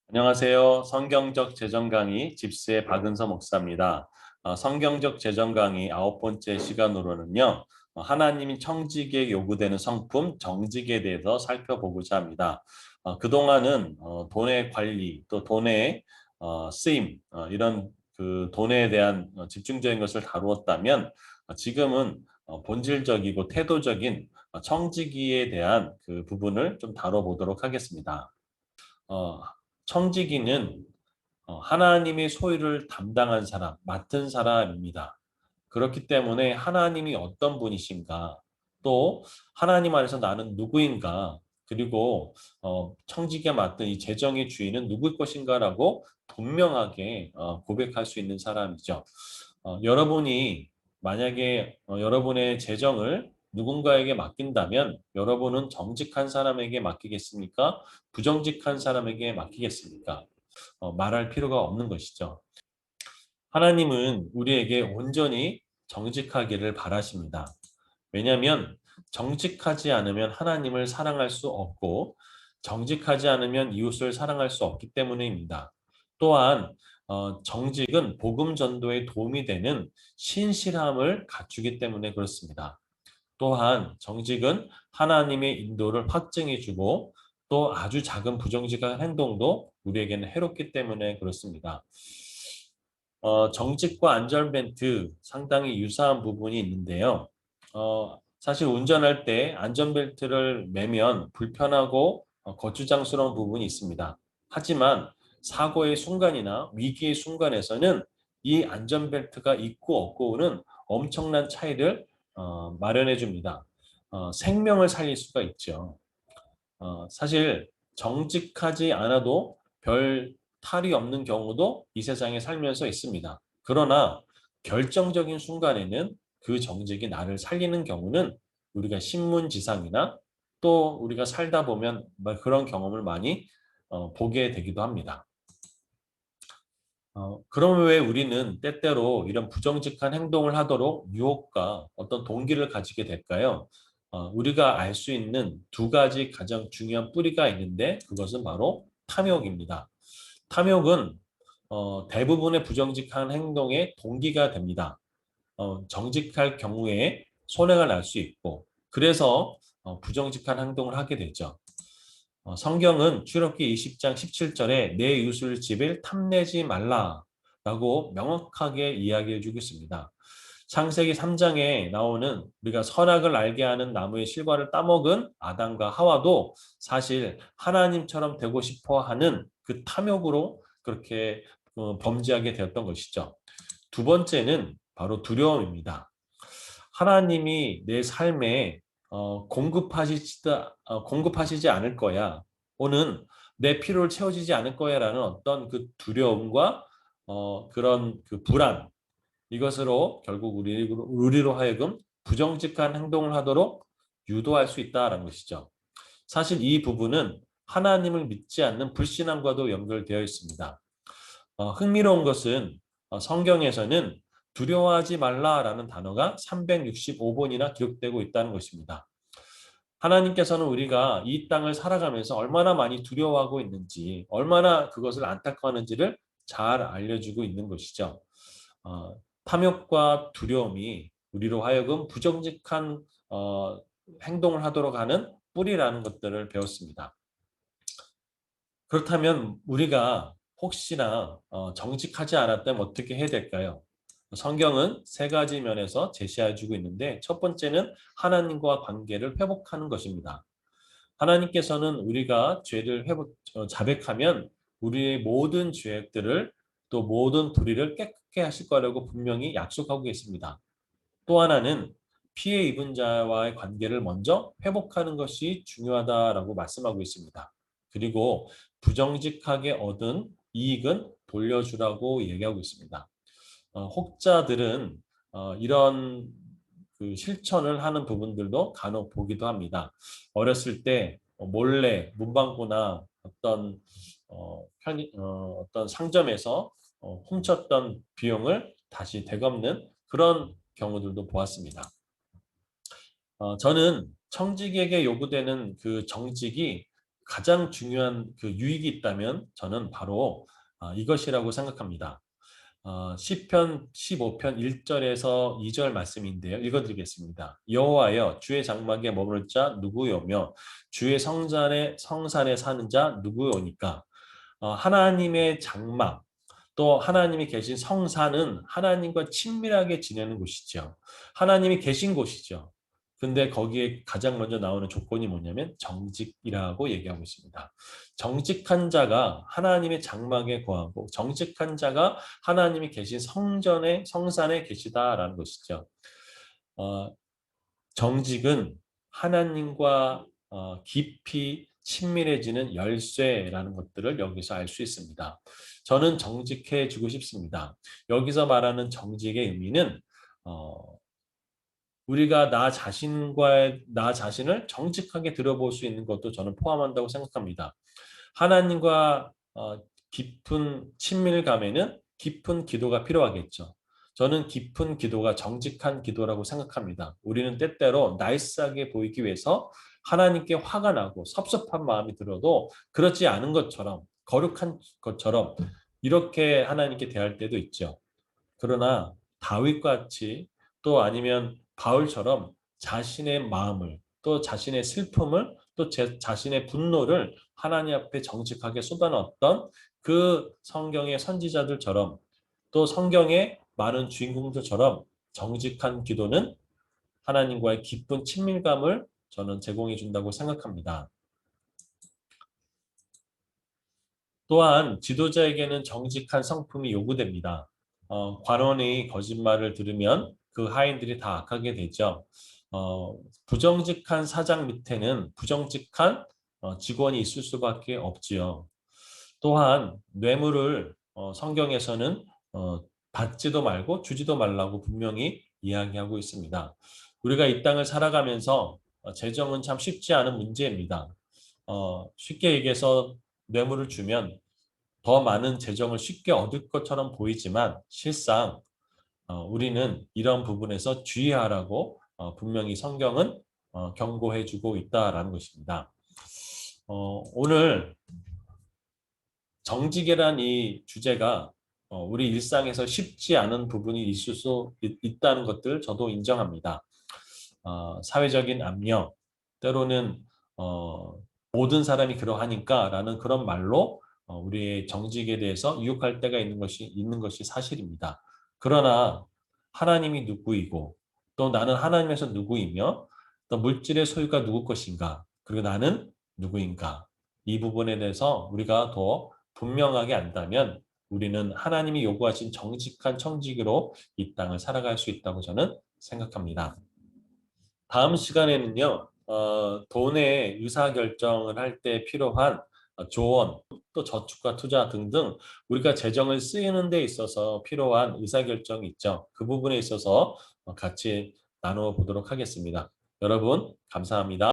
안녕하세요. 성경적 재정 강의 집스의 박은서 목사입니다. 성경적 재정 강의 9번째 시간으로는요. 하나님이 청지기에 요구되는 성품, 정직에 대해서 살펴보고자 합니다. 그동안은 돈의 관리, 또 돈의 쓰임, 이런 그 돈에 대한 집중적인 것을 다루었다면 지금은 본질적이고 태도적인 청지기에 대한 그 부분을 좀 다뤄보도록 하겠습니다. 어, 청지기는 하나님의 소유를 담당한 사람, 맡은 사람입니다. 그렇기 때문에 하나님이 어떤 분이신가, 또 하나님 안에서 나는 누구인가, 그리고 청지기가 맡은 이 재정의 주인은 누구일 것인가라고 분명하게 고백할 수 있는 사람이죠. 여러분이 만약에 여러분의 재정을 누군가에게 맡긴다면 여러분은 정직한 사람에게 맡기겠습니까? 부정직한 사람에게 맡기겠습니까? 말할 필요가 없는 것이죠. 하나님은 우리에게 온전히 정직하기를 바라십니다. 왜냐하면 정직하지 않으면 하나님을 사랑할 수 없고 정직하지 않으면 이웃을 사랑할 수 없기 때문입니다. 또한 정직은 복음 전도에 도움이 되는 신실함을 갖추기 때문에 그렇습니다. 또한 정직은 하나님의 인도를 확증해 주고 또 아주 작은 부정직한 행동도 우리에게는 해롭기 때문에 그렇습니다. 정직과 안전벨트 상당히 유사한 부분이 있는데요. 사실 운전할 때 안전벨트를 매면 불편하고 거추장스러운 부분이 있습니다. 하지만 사고의 순간이나 위기의 순간에서는 이 안전벨트가 있고 없고는 엄청난 차이를 마련해 줍니다. 생명을 살릴 수가 있죠. 사실 정직하지 않아도 별 탈이 없는 경우도 이 세상에 살면서 있습니다. 그러나 결정적인 순간에는 그 정직이 나를 살리는 경우는 우리가 신문지상이나 또 우리가 살다 보면 그런 경험을 많이 보게 되기도 합니다. 그럼 왜 우리는 때때로 이런 부정직한 행동을 하도록 유혹과 어떤 동기를 가지게 될까요? 우리가 알 수 있는 두 가지 가장 중요한 뿌리가 있는데 그것은 바로 탐욕입니다. 탐욕은 대부분의 부정직한 행동의 동기가 됩니다. 정직할 경우에 손해가 날 수 있고 그래서 부정직한 행동을 하게 되죠. 성경은 출애굽기 20장 17절에 내 이웃을 집을 탐내지 말라라고 명확하게 이야기해 주고 있습니다. 창세기 3장에 나오는 우리가 선악을 알게 하는 나무의 실과를 따먹은 아담과 하와도 사실 하나님처럼 되고 싶어 하는 그 탐욕으로 그렇게 범죄하게 되었던 것이죠. 두 번째는 바로 두려움입니다. 하나님이 내 삶에 공급하시지 않을 거야. 오는 내 필요를 채워지지 않을 거야라는 어떤 그 두려움과 그런 그 불안 이것으로 결국 우리로 하여금 부정직한 행동을 하도록 유도할 수 있다라는 것이죠. 사실 이 부분은 하나님을 믿지 않는 불신앙과도 연결되어 있습니다. 흥미로운 것은 성경에서는 두려워하지 말라라는 단어가 365번이나 기록되고 있다는 것입니다. 하나님께서는 우리가 이 땅을 살아가면서 얼마나 많이 두려워하고 있는지, 얼마나 그것을 안타까워하는지를 잘 알려주고 있는 것이죠. 탐욕과 두려움이 우리로 하여금 부정직한 행동을 하도록 하는 뿌리라는 것들을 배웠습니다. 그렇다면 우리가 혹시나 정직하지 않았다면 어떻게 해야 될까요? 성경은 세 가지 면에서 제시해 주고 있는데 첫 번째는 하나님과 관계를 회복하는 것입니다. 하나님께서는 우리가 죄를 자백하면 우리의 모든 죄악들을 또 모든 불의를 깨끗게 하실 거라고 분명히 약속하고 계십니다. 또 하나는 피해 입은 자와의 관계를 먼저 회복하는 것이 중요하다라고 말씀하고 있습니다. 그리고 부정직하게 얻은 이익은 돌려주라고 얘기하고 있습니다. 혹자들은 이런 그 실천을 하는 부분들도 간혹 보기도 합니다. 어렸을 때 몰래 문방구나 어떤 상점에서 훔쳤던 비용을 다시 되갚는 그런 경우들도 보았습니다. 저는 청직에게 요구되는 그 정직이 가장 중요한 그 유익이 있다면 저는 바로 이것이라고 생각합니다. 시편 15편 1절에서 2절 말씀인데요. 읽어드리겠습니다. 여호와여 주의 장막에 머무를 자 누구요며 주의 성산에 사는 자 누구요니까. 하나님의 장막 또 하나님이 계신 성산은 하나님과 친밀하게 지내는 곳이죠. 하나님이 계신 곳이죠. 근데 거기에 가장 먼저 나오는 조건이 뭐냐면 정직이라고 얘기하고 있습니다. 정직한 자가 하나님의 장막에 거하고 정직한 자가 하나님이 계신 성산에 계시다라는 것이죠. 어, 정직은 하나님과 깊이 친밀해지는 열쇠라는 것들을 여기서 알 수 있습니다. 저는 정직해지고 싶습니다. 여기서 말하는 정직의 의미는 어, 우리가 나 자신을 정직하게 들여볼 수 있는 것도 저는 포함한다고 생각합니다. 하나님과 깊은 친밀감에는 깊은 기도가 필요하겠죠. 저는 깊은 기도가 정직한 기도라고 생각합니다. 우리는 때때로 나이스하게 보이기 위해서 하나님께 화가 나고 섭섭한 마음이 들어도 그렇지 않은 것처럼 거룩한 것처럼 이렇게 하나님께 대할 때도 있죠. 그러나 다윗과 같이 또 아니면 바울처럼 자신의 마음을 또 자신의 슬픔을 또 자신의 분노를 하나님 앞에 정직하게 쏟아넣었던 그 성경의 선지자들처럼 또 성경의 많은 주인공들처럼 정직한 기도는 하나님과의 깊은 친밀감을 저는 제공해 준다고 생각합니다. 또한 지도자에게는 정직한 성품이 요구됩니다. 관원이 거짓말을 들으면 그 하인들이 다 악하게 되죠. 부정직한 사장 밑에는 부정직한 직원이 있을 수밖에 없지요. 또한 뇌물을 성경에서는 받지도 말고 주지도 말라고 분명히 이야기하고 있습니다. 우리가 이 땅을 살아가면서 재정은 참 쉽지 않은 문제입니다. 쉽게 얘기해서 뇌물을 주면 더 많은 재정을 쉽게 얻을 것처럼 보이지만 실상 우리는 이런 부분에서 주의하라고 분명히 성경은 경고해주고 있다라는 것입니다. 오늘 정직이란 이 주제가 우리 일상에서 쉽지 않은 부분이 있을 수 있다는 것들 저도 인정합니다. 사회적인 압력, 때로는 모든 사람이 그러하니까라는 그런 말로 우리의 정직에 대해서 유혹할 때가 있는 것이 사실입니다. 그러나 하나님이 누구이고 또 나는 하나님에서 누구이며 또 물질의 소유가 누구 것인가 그리고 나는 누구인가 이 부분에 대해서 우리가 더 분명하게 안다면 우리는 하나님이 요구하신 정직한 청지기로 이 땅을 살아갈 수 있다고 저는 생각합니다. 다음 시간에는요, 돈의 의사결정을 할 때 필요한 조언, 또 저축과 투자 등등 우리가 재정을 쓰이는 데 있어서 필요한 의사결정이 있죠. 그 부분에 있어서 같이 나누어 보도록 하겠습니다. 여러분, 감사합니다.